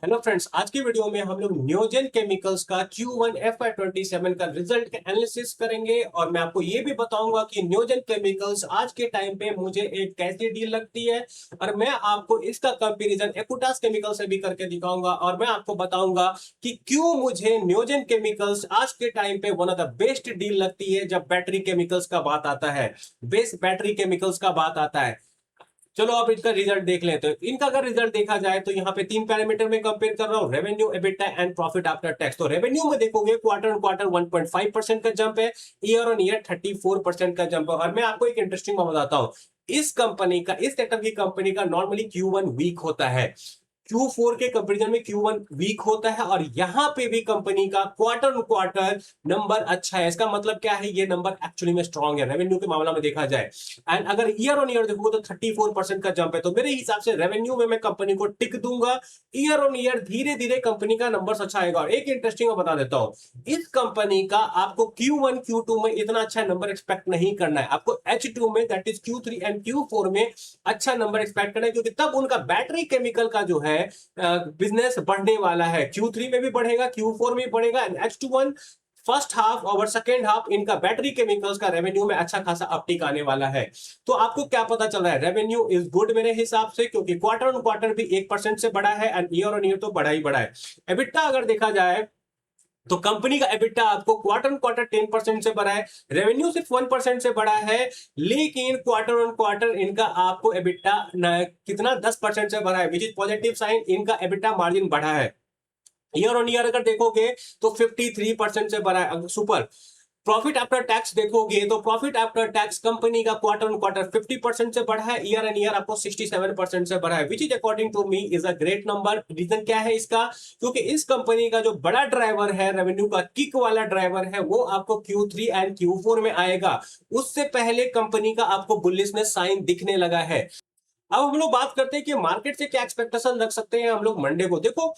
Hello friends, आज की video में हम लोग नियोजन केमिकल्स का Q1 FY27 का रिजल्ट का एनालिसिस करेंगे और मैं आपको ये भी बताऊंगा कि नियोजन केमिकल्स आज के टाइम पे मुझे एक कैसी डील लगती है और मैं आपको इसका कंपैरिजन एक्विटास केमिकल से भी करके दिखाऊंगा और मैं आपको बताऊंगा कि क्यों मुझे नियोजन केमिकल्स आज के टाइम पे one of the best deal लगती है जब बैटरी केमिकल्स का बात आता है, बेस्ट बैटरी केमिकल्स का बात आता है। चलो अब इनका रिजल्ट देख लेते हैं। इनका अगर रिजल्ट देखा जाए तो यहाँ पे तीन पैरामीटर में कंपेयर कर रहा हूँ, revenue, EBITDA and profit after tax. तो रेवेन्यू में देखोगे क्वार्टर ऑन क्वार्टर 1.5% का जंप है, ईयर ऑन ईयर 34% का जंप है। और मैं आपको एक इंटरेस्टिंग बात बताता हूँ, इस कंपनी का, इस सेक्टर की कंपनी का नॉर्मली Q1 वीक होता है, Q4 के कंपैरिजन में Q1 वीक होता है और यहां पे भी कंपनी का क्वार्टर ऑन क्वार्टर नंबर अच्छा है। इसका मतलब क्या है, ये नंबर एक्चुअली में स्ट्रांग है रेवेन्यू के मामला में देखा जाए। एंड अगर ईयर ऑन ईयर देखोगे तो 34% का जंप है। तो मेरे हिसाब से रेवेन्यू में मैं कंपनी को टिक दूंगा, ईयर ऑन ईयर धीरे धीरे कंपनी का नंबर अच्छा आएगा। और एक इंटरेस्टिंग बता देता हूं, इस कंपनी का आपको Q1 Q2 में इतना अच्छा नंबर एक्सपेक्ट नहीं करना है, आपको H2 में, that is Q3 and Q4 में अच्छा नंबर एक्सपेक्ट करना है, क्योंकि तब उनका बैटरी केमिकल का जो है बिजनेस बढ़ने वाला है। Q3 में भी बढ़ेगा, Q4 में भी बढ़ेगा एंड H1 फर्स्ट हाफ और सेकेंड हाफ इनका बैटरी केमिकल्स का रेवेन्यू में अच्छा खासा अपटिक आने वाला है। तो आपको क्या पता चल रहा है, रेवेन्यू इज गुड मेरे हिसाब से, क्योंकि क्वार्टर ऑन क्वार्टर भी 1% से बढ़ा है एंड ईयर ऑन ईयर तो बढ़ा ही बढ़ा है। एबिटा अगर देखा जाए तो कंपनी का एबिटा आपको क्वार्टर ऑन क्वार्टर 10% से बढ़ा है, रेवेन्यू सिर्फ 1% से बढ़ा है, लेकिन क्वार्टर ऑन क्वार्टर इनका आपको एबिटा कितना 10% से बढ़ा है, विच इज पॉजिटिव साइन। इनका एबिटा मार्जिन बढ़ा है। ईयर ऑन ईयर अगर देखोगे तो 53% से बढ़ा है, सुपर। प्रॉफिट आफ्टर टैक्स देखोगे तो प्रॉफिट आफ्टर टैक्स कंपनी का क्वार्टर ऑन क्वार्टर 50% से बढ़ा है, ईयर एंड ईयर आपको 67% से बढ़ा है, which is according to me is a great number. Reason क्या है इसका, क्योंकि इस कंपनी का जो बड़ा ड्राइवर है, रेवेन्यू का किक वाला ड्राइवर है, वो आपको Q3 एंड Q4 में आएगा। उससे पहले कंपनी का आपको बुलिशनेस साइन दिखने लगा है। अब हम लोग बात करते हैं कि मार्केट से क्या एक्सपेक्टेशन रख सकते हैं हम लोग मंडे को। देखो,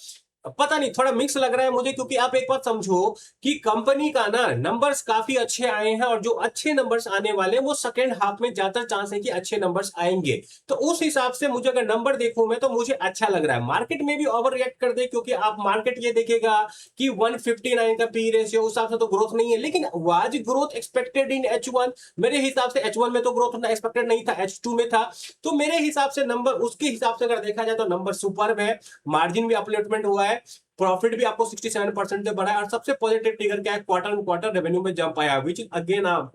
पता नहीं, थोड़ा मिक्स लग रहा है मुझे, क्योंकि आप एक बात समझो कि कंपनी का ना नंबर्स काफी अच्छे आए हैं और जो अच्छे नंबर्स आने वाले हैं वो सेकेंड हाफ में ज्यादा चांस है कि अच्छे नंबर्स आएंगे। तो उस हिसाब से मुझे अगर नंबर देखूं मैं तो मुझे अच्छा लग रहा है। मार्केट में भी ओवर रिएक्ट कर दे, क्योंकि आप मार्केट ये देखेगा कि 159 का पी रेशियो, उस हिसाब से तो ग्रोथ नहीं है, लेकिन was growth expected in H1? मेरे हिसाब से H1 में तो ग्रोथ उतना एक्सपेक्टेड नहीं था, H2 में था। तो मेरे हिसाब से नंबर, उसके हिसाब से अगर देखा जाए तो नंबर सुपर्ब है, मार्जिन भी अपलिफ्टमेंट हुआ है, प्रॉफिट भी आपको 67% से बढ़ा है और सबसे पॉजिटिव ट्रिगर क्या है, क्वार्टर ऑन क्वार्टर रेवेन्यू में जंप आया, which is again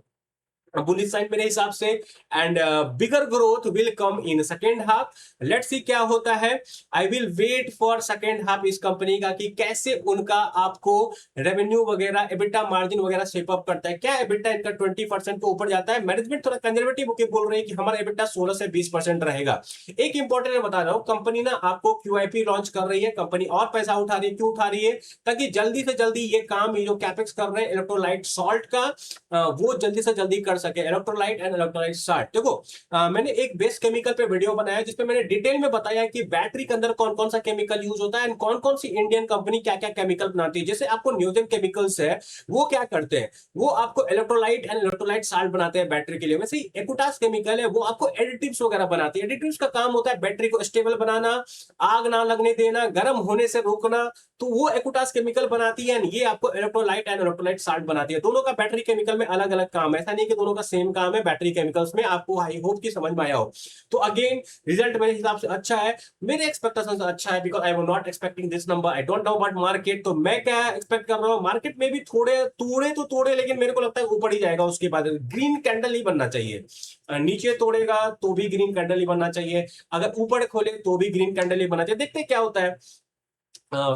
bullish sign मेरे हिसाब से। And bigger growth will come in second half. Let's see क्या होता है। I will wait for second half इस कंपनी का कि कैसे उनका आपको रेवेन्यू वगैरह, एबिटा मार्जिन वगैरह शेप अप करता है। क्या एबिटा इनका 20% के ऊपर जाता है? मैनेजमेंट थोड़ा कंजर्वेटिव होकर बोल रहे हैं कि हमारा एबिटा 16 से 20% रहेगा। एक इंपॉर्टेंट मैं बता रहा हूं, कंपनी ना आपको QIP लॉन्च कर रही है, कंपनी और पैसा उठा रही है। क्यों उठा रही है? ताकि जल्दी से जल्दी ये काम, ये जो कैपेक्स कर रहे हैं इलेक्ट्रोलाइट सॉल्ट का, वो जल्दी से जल्दी कर सके, इलेक्ट्रोलाइट एंड इलेक्ट्रोलाइट सॉल्ट। देखो, मैंने एक बेस केमिकल पे वीडियो बनाया जिसपे मैंने डिटेल में बताया कि बैटरी के अंदर कौन कौन सा केमिकल यूज होता है एंड कौन कौन सी इंडियन कंपनी क्या क्या केमिकल बनाती है। जैसे आपको नियोजन केमिकल्स है, वो क्या करते हैं, वो आपको इलेक्ट्रोलाइट एंड इलेक्ट्रोलाइट सॉल्ट बनाते हैं बैटरी के लिए। वैसे ही एक्विटास केमिकल है, वो आपको एडिटिव्स वगैरह बनाती है। एडिटिव्स का काम होता है बैटरी को स्टेबल बनाना, आग ना लगने देना, गर्म होने से रोकना, तो वो एक्विटास केमिकल बनाती है। ये आपको इलेक्ट्रोलाइट एंड इलेक्ट्रोलाइट सॉल्ट बनाती है। दोनों का बैटरी केमिकल में अलग अलग काम है, ऐसा नहीं कि दोनों का सेम काम है बैटरी केमिकल्स में। आपको आई होप कि समझ में आया हो। तो अगेन रिजल्ट मेरे हिसाब से अच्छा है, मेरे एक्सपेक्टेशन से अच्छा है, because I was not expecting this number. I don't know about market, तो मैं क्या एक्सपेक्ट कर रहा हूं, मार्केट में भी थोड़े तोड़े, लेकिन मेरे को लगता है ऊपर ही जाएगा। उसके बाद ग्रीन कैंडल ही बनना चाहिए, नीचे तोड़ेगा तो भी ग्रीन कैंडल ही बनना चाहिए, अगर ऊपर खोले तो भी ग्रीन कैंडल ही बनना चाहिए। देखते हैं क्या होता है।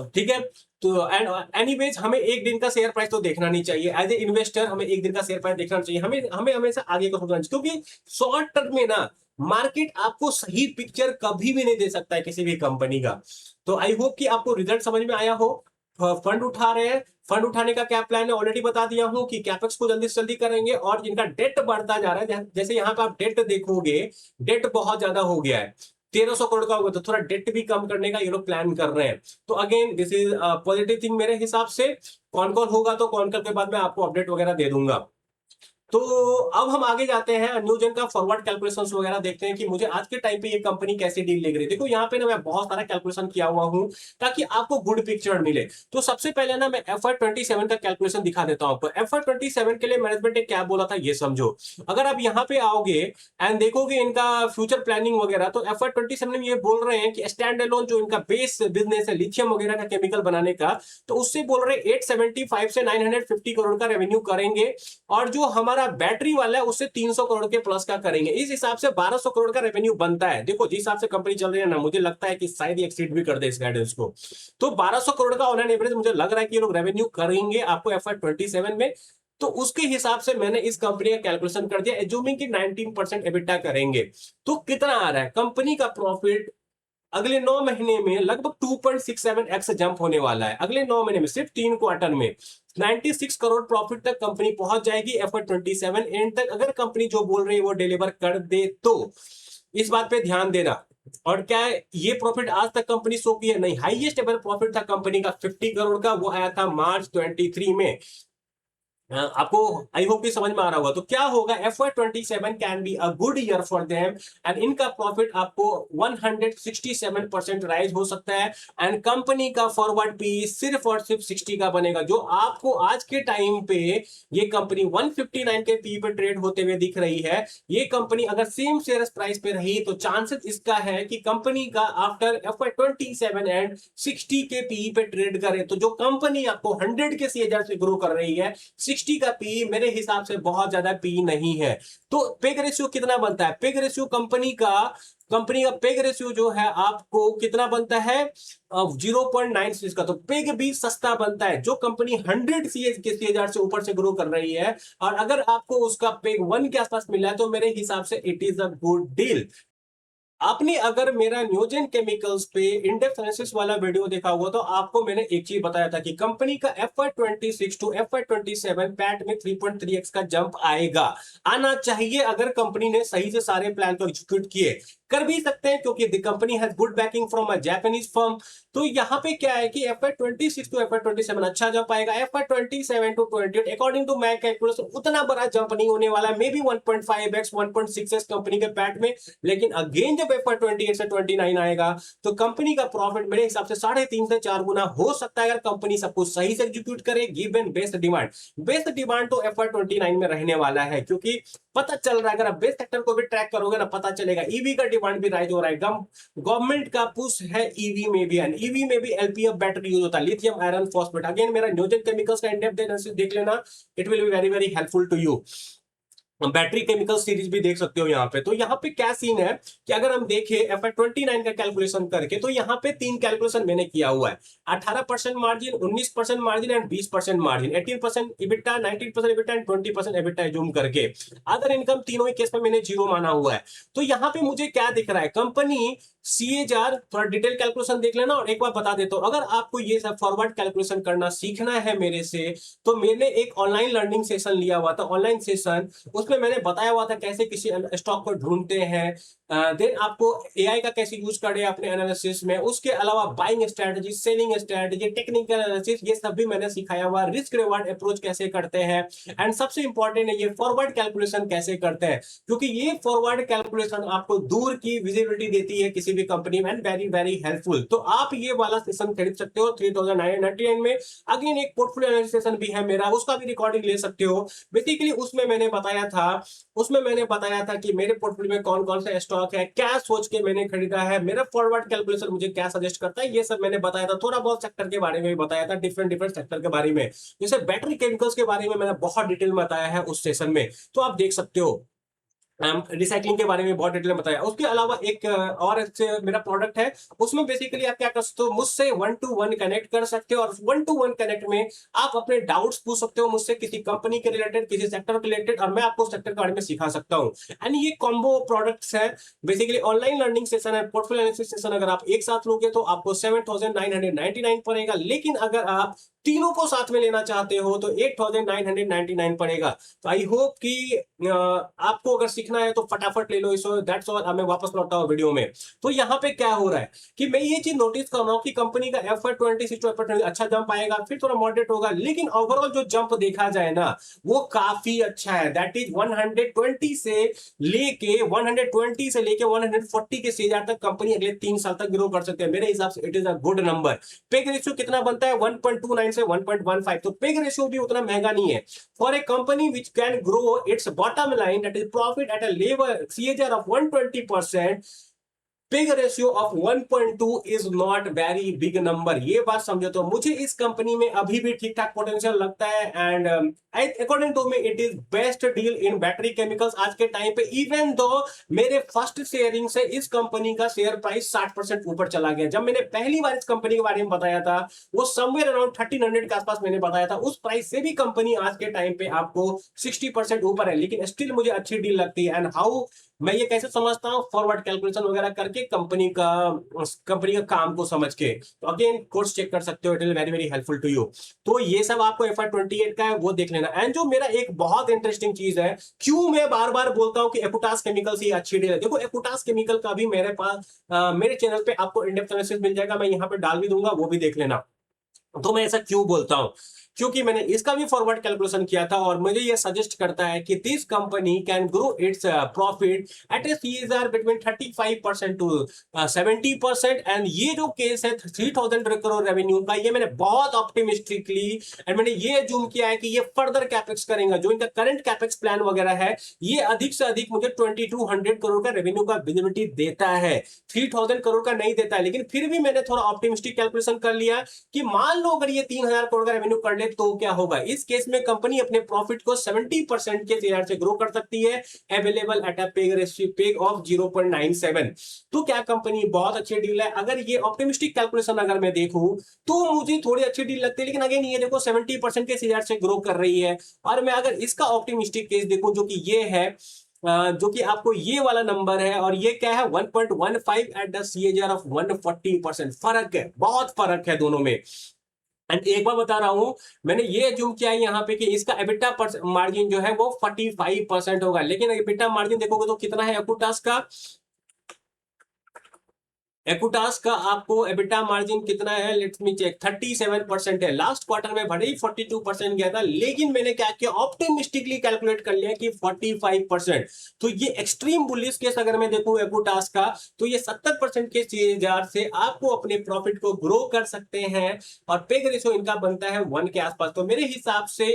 ठीक है। तो एंड एनीवेज हमें एक दिन का शेयर प्राइस तो देखना नहीं चाहिए। एज ए इन्वेस्टर हमें एक दिन का शेयर प्राइस देखना चाहिए, हमें हमें हमेशा आगे को सोचना चाहिए, क्योंकि शॉर्ट टर्म में ना मार्केट आपको सही पिक्चर कभी भी नहीं दे सकता है किसी भी कंपनी का। तो आई होप कि आपको रिजल्ट समझ में आया हो। फंड उठा रहे हैं, फंड उठाने का क्या प्लान है ऑलरेडी बता दिया हूं कि कैपेक्स को जल्दी से जल्दी करेंगे और जिनका डेट बढ़ता जा रहा है, जैसे यहाँ पे आप डेट देखोगे, डेट बहुत ज्यादा हो गया है, 1300 करोड़ का होगा, तो थोड़ा डेट भी कम करने का ये लोग प्लान कर रहे हैं। तो again this is positive thing मेरे हिसाब से। कौन कौन होगा तो कौन कल के बाद मैं आपको अपडेट वगैरह दे दूंगा। तो अब हम आगे जाते हैं, न्यूजन का फॉरवर्ड कैलकुलेशंस वगैरह देखते हैं कि मुझे आज के टाइम पे ये कंपनी कैसे डील ले रही है। देखो यहाँ पे ना मैं बहुत सारा कैलकुलेशन किया हुआ हूँ ताकि आपको गुड पिक्चर मिले। तो सबसे पहले ना मैं FY27 का कैलकुलेशन दिखा देता हूँ आपको। FY27 के लिए मैनेजमेंट ने क्या बोला था ये समझो। अगर आप यहाँ पे आओगे एंड देखोगे इनका फ्यूचर प्लानिंग वगैरह, तो FY27 में ये बोल रहे हैं कि स्टैंड अलोन जो इनका बेस बिजनेस है लिथियम वगैरह का केमिकल बनाने का, तो उससे बोल रहे हैं 875 से 950 करोड़ का रेवेन्यू करेंगे। और जो हमारा बैटरी वाला है उससे 300 करोड़ के प्लस का करेंगे। इस हिसाब से 1200 करोड़ का रेवेन्यू बनता है। देखो जिस हिसाब से कंपनी चल रही है ना, मुझे लगता है कि शायद ये एक्सीड भी कर दे इस गाइडेंस को। तो 1200 करोड़ का ऑन एन एवरेज मुझे लग रहा है कि ये लोग रेवेन्यू करेंगे आपको FY27 में। तो उसके हिसाब से मैंने इस कंपनी का कैलकुलेशन कर दिया, एज्यूमिंग कि 19% एबिटा करेंगे। तो कितना आ रहा है कंपनी का प्रॉफिट अगले 9 महीने में? लगभग 2.67x जंप होने वाला है अगले 9 महीने में, सिर्फ 3 क्वार्टर में 96 करोड़ प्रॉफिट तक कंपनी पहुंच जाएगी FY27 एंड तक, अगर कंपनी जो बोल रही है वो डिलीवर कर दे तो। इस बात पे ध्यान देना। और क्या है, ये प्रॉफिट आज तक कंपनी शो की है? नहीं, हाईएस्ट एवर प्रॉफिट था कंपनी का 50 करोड़ का, वो आया था मार्च 23 में। आपको आई होप कि समझ में आ रहा होगा। तो क्या होगा, FY27 can be a good year for them and इनका प्रॉफिट आपको 167% राइज हो सकता है। एंड कंपनी का फॉरवर्ड पी सिर्फ और सिर्फ 60 का बनेगा, जो आपको आज के टाइम पे ये कंपनी 159 के पी पे ट्रेड होते हुए दिख रही है। ये कंपनी अगर सेम शेयर प्राइस पे रही तो चांसेस इसका है कि कंपनी का आफ्टर FY27 एंड 60 के पी पे ट्रेड करे। तो जो कंपनी आपको 100 के CAGR से ग्रो कर रही है, 60 का पी मेरे हिसाब से बहुत ज्यादा पी नहीं है। तो पेग रेशियो कितना बनता है? पेग रेशियो कंपनी का पेग रेशियो जो है आपको कितना बनता है? 0.96 का। तो पेग भी सस्ता बनता है। जो कंपनी 100 के CAGR से ऊपर से ग्रो कर रही है और अगर आपको उसका पेग 1 के आसपास मिला है तो मेरे हिसाब से it is a good deal. आपने अगर मेरा न्यूजेन केमिकल्स पे इंडेप्थ एनालिसिस वाला वीडियो देखा हुआ तो आपको मैंने एक चीज बताया था कि कंपनी का FY26 टू FY27 पैट में 3.3x का जंप आएगा, आना चाहिए अगर कंपनी ने सही से सारे प्लान को एग्जीक्यूट किए। कर भी सकते हैं क्योंकि the company has good banking from a Japanese firm. तो यहाँ पे क्या है कि FY26 टू FY27 अच्छा जंप आएगा। FY27 to 28 according to my calculation उतना बड़ा जंप नहीं होने वाला है, maybe 1.5x 1.6x company के पैट में। लेकिन अगेन जब FY28 से 29 आएगा तो कंपनी का प्रॉफिट मेरे हिसाब से 3.5 से 4 गुना हो सकता है, अगर कंपनी सब कुछ सही से एग्जीक्यूट करे given based demand. Based demand तो FY29 में रहने वाला है, क्योंकि पता चल रहा है अगर आप बेस सेक्टर को भी ट्रैक करोगे ना, पता चलेगा ईवी का डिमांड भी राइज हो रहा है। गवर्नमेंट का पुश है ईवी में भी, एंड ईवी में भी LPF बैटरी यूज होता है, लिथियम आयरन फॉस्फेट। अगेन मेरा न्यूजेन केमिकल्स का इन-डेप्थ एनालिसिस देख लेना, it will be very very helpful to you. Battery chemical series भी देख सकते हो यहाँ पे। तो यहाँ पे क्या सीन है कि अगर हम देखें FY29 का कैलकुलेशन करके, तो यहाँ पे 3 कैलकुलेशन मैंने किया हुआ है। 18% margin, 19% margin and 20% margin, 18% EBITDA, 19% EBITDA and 20% EBITDA zoom करके। अदर इनकम तीनों ही केस में मैंने 0 माना हुआ है। तो यहाँ पे मुझे क्या दिख रहा है, कंपनी CAGR थोड़ा डिटेल कैलकुलेशन देख लेना। और एक बार बता देता हूं, अगर आपको ये सब फॉरवर्ड कैलकुलेशन करना सीखना है मेरे से, तो मैंने एक ऑनलाइन लर्निंग सेशन लिया हुआ था, ऑनलाइन सेशन। उसमें मैंने बताया हुआ था कैसे किसी स्टॉक को ढूंढते हैं, देन आपको AI का कैसे यूज करें अपने एनालिसिस में। उसके अलावा buying strategy, selling strategy, technical analysis, ये सब भी मैंने सिखाया हुआ। रिस्क रिवार्ड अप्रोच कैसे करते हैं, एंड सबसे इंपॉर्टेंट है ये फॉरवर्ड कैलकुलेशन कैसे करते हैं, क्योंकि ये फॉरवर्ड कैलकुलेशन आपको दूर की विजिबिलिटी देती है किसी भी कंपनी में, एंड वेरी वेरी हेल्पफुल। तो आप ये वाला सेशन खरीद सकते हो 3999 में। अगेन एक पोर्टफोलियो एनालिसिस सेशन भी है मेरा, उसका भी रिकॉर्डिंग ले सकते हो। बेसिकली उसमें मैंने बताया था कि मेरे पोर्टफोलियो में कौन कौन सा स्टॉक है, क्या सोच के मैंने खरीदा है, मेरा फॉरवर्ड कैलकुलेशन मुझे क्या सजेस्ट करता है, ये सब मैंने बताया था। थोड़ा बहुत सेक्टर के बारे में भी बताया था, डिफरेंट डिफरेंट सेक्टर के बारे में। जैसे बैटरी केमिकल्स के बारे में मैंने बहुत डिटेल में बताया है उस सेशन में, तो आप देख सकते हो। रिसाइकलिंग के बारे में बहुत डिटेल में बताया। उसके अलावा एक और मेरा प्रोडक्ट है, उसमें बेसिकली आप क्या कर सकते हो, मुझसे 1 to 1 कनेक्ट कर सकते हो। और 1 to 1 कनेक्ट में आप अपने डाउट्स पूछ सकते हो मुझसे, किसी कंपनी के रिलेटेड, किसी सेक्टर के रिलेटेड, और मैं आपको सेक्टर के बारे में सिखा सकता हूँ। एंड ये कॉम्बो प्रोडक्ट्स है, बेसिकली ऑनलाइन लर्निंग सेशन है, पोर्टफोलियो एनालिसिस सेशन। अगर आप एक साथ लोगे तो आपको 7999 पड़ेगा। लेकिन अगर आप तीनों को साथ में लेना चाहते हो तो 8,999 पड़ेगा। तो आई होप कि आपको अगर सीखना है तो फटाफट ले लो इसको। That's all. अब मैं वापस लौटता हूं वीडियो में। तो यहाँ पे क्या हो रहा है कि मैं ये चीज नोटिस कर रहा हूँ कि कंपनी का FY26 टू FY20 अच्छा जंप आएगा, फिर थोड़ा मॉडरेट होगा, लेकिन ओवरऑल जो जंप देखा जाए ना वो काफी अच्छा है। दैट इज 120 से लेके 140 के सीआर तक कंपनी अगले 3 साल तक ग्रो कर सकते हैं। मेरे हिसाब से it is a good number. Peg ratio कितना बनता है? 1.29 से 1.15। तो पेग रेशियो भी उतना महंगा नहीं है for a company which can grow it's bottom line that is profit at a level CAGR of 120%। Pig ratio of 1.2 is not very big number. ये बात समझो। तो मुझे इस कंपनी में अभी भी ठीक ठाक पोटेंशियल लगता है and according to me it is best deal in battery chemicals आज के टाइम पे। इवन दो मेरे फर्स्ट शेयरिंग से इस कंपनी का शेयर प्राइस 60% ऊपर चला गया। जब मैंने पहली बार इस कंपनी के बारे में बताया था वो समवेयर अराउंड 1300 के आसपास मैंने बताया था। उस प्राइस से भी कंपनी आज के टाइम पे आपको 60% ऊपर है, लेकिन स्टिल मुझे अच्छी डील लगती है। एंड हाउ मैं ये कैसे समझता हूँ? फॉरवर्ड कैलकुलेशन वगैरह करके कंपनी का काम को समझ के। तो अगेन कोर्स चेक कर सकते हो, it is very very helpful to you. तो ये सब आपको FY28 का है वो देख लेना। एंड जो मेरा एक बहुत इंटरेस्टिंग चीज है, क्यों मैं बार बार बोलता हूँ कि एकुटास केमिकल्स ही अच्छी डील है। देखो एकुटास केमिकल का भी मेरे पास मेरे चैनल पे आपको इन-डेप्थ एनालिसिस मिल जाएगा, मैं यहाँ पे डाल भी दूंगा, वो भी देख लेना। तो मैं ऐसा क्यों बोलता हूं? क्योंकि मैंने इसका भी फॉरवर्ड कैलकुलेशन किया था और मुझे ये सजेस्ट करता है कि this company can grow its profit at a CAGR between 35% to 70%। And ये जो केस है 3,000 करोड़ रेवेन्यू का, ये मैंने बहुत ऑप्टिमिस्टिकली एंड मैंने ये जूम किया है कि ये फर्दर कैपेक्स करेंगे। जो इनका करंट कैपेक्स प्लान वगैरह है ये अधिक से अधिक मुझे 2200 करोड़ का रेवेन्यू का विजिबिलिटी देता है, 3,000 करोड़ का नहीं देता है। लेकिन फिर भी मैंने थोड़ा ऑप्टिमिस्टिक कैलकुलेशन कर लिया कि मान लो अगर ये 3,000 करोड़ का रेवेन्यू कर ले तो क्या होगा। इस केस में कंपनी अपने प्रॉफिट को 70% के शेयर से ग्रो कर सकती है, available at a peg of 0.97। तो क्या कंपनी बहुत अच्छी डील है? अगर ये ऑप्टिमिस्टिक कैलकुलेशन अगर मैं देखूं तो मुझे थोड़ी अच्छी डील लगती है। लेकिन अगेन ये देखो 70% के शेयर से ग्रो कर रही है। और मैं अगर इसका ऑप्टिमिस्टिक केस देखूं जो कि ये है जो कि आपको ये वाला नंबर है, और ये क्या है 1.15 एट द CAGR ऑफ 140%। फर्क है, बहुत फर्क है दोनों में। एंड एक बार बता रहा हूं, मैंने ये जूम किया है यहाँ पे कि इसका एबिटा मार्जिन जो है वो 45% होगा। लेकिन एबिटा मार्जिन देखोगे तो कितना है एकुटास का? एकुटास का आपको एबिटा मार्जिन कितना है? लेट्स मी चेक, 37% है। लास्ट क्वार्टर में भले ही 42% गया था, लेकिन मैंने क्या किया ऑप्टिमिस्टिकली कैलकुलेट कर लिया कि 45%। तो ये एक्सट्रीम बुलिश केस अगर मैं देखूं एकुटास का, तो ये 70% के CAGR से आपको अपने प्रॉफिट को ग्रो कर सकते हैं। और पेग रेशियो इनका बनता है 1 के आसपास। तो मेरे हिसाब से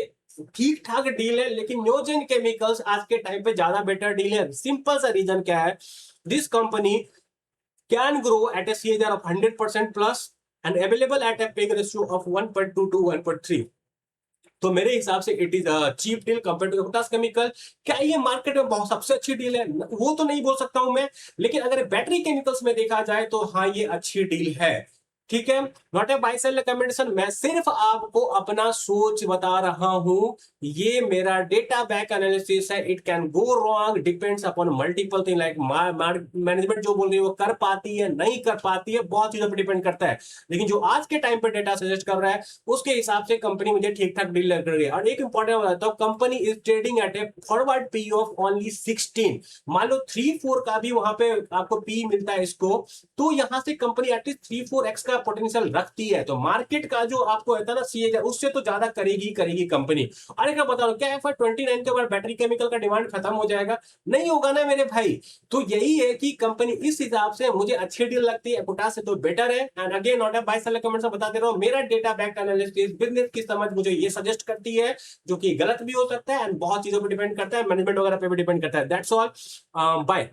ठीक ठाक डील है, लेकिन न्योजेन केमिकल्स आज के टाइम पे ज्यादा बेटर डील है। सिंपल सा रीजन क्या है, this company can grow at a CAGR of 100% plus and available at a PEG ratio of 1.2 to 1.3। तो मेरे हिसाब से it is cheap deal compare to एकुटास केमिकल। क्या ये मार्केट में बहुत सबसे अच्छी डील है? वो तो नहीं बोल सकता हूं मैं, लेकिन अगर बैटरी केमिकल्स में देखा जाए तो हाँ ये अच्छी डील है। ठीक है, not a buy sell recommendation, मैं सिर्फ आपको अपना सोच बता रहा हूं। ये मेरा डेटा बैक एनालिसिस है। It can go wrong, depends upon multiple thing like management जो बोल रही है वो कर पाती है नहीं कर पाती है, बहुत चीजों पर डिपेंड करता है। लेकिन जो आज के टाइम पे डेटा सजेस्ट कर रहा है उसके हिसाब से कंपनी मुझे ठीक ठाक डील लग रही है। और एक इंपॉर्टेंट बताता हूं, company is trading at A forward P of only 16। मान लो 3-4 का भी वहां पे आपको पी मिलता है इसको, तो यहां से कंपनी एटलीस्ट 3-4x का पोटेंशियल रखती है। तो मार्केट का जो आपको है ना CAGR उससे तो ज्यादा करेगी कंपनी। और एक बता रहा हूं, क्या FY29 के बाद बैटरी केमिकल का डिमांड खत्म हो जाएगा? नहीं होगा ना मेरे भाई। तो यही है कि कंपनी इस हिसाब से मुझे अच्छी डील लगती है, एकुटास से तो बेटर है। And again not a buy sell comment से बता दे रहा हूं, मेरा डेटा बैक एनालिसिस बिजनेस की समझ मुझे ये सजेस्ट करती है, जो कि गलत भी हो सकता है एंड बहुत चीजों पर डिपेंड करता है, मैनेजमेंट वगैरह पे भी डिपेंड करता है। That's all, bye.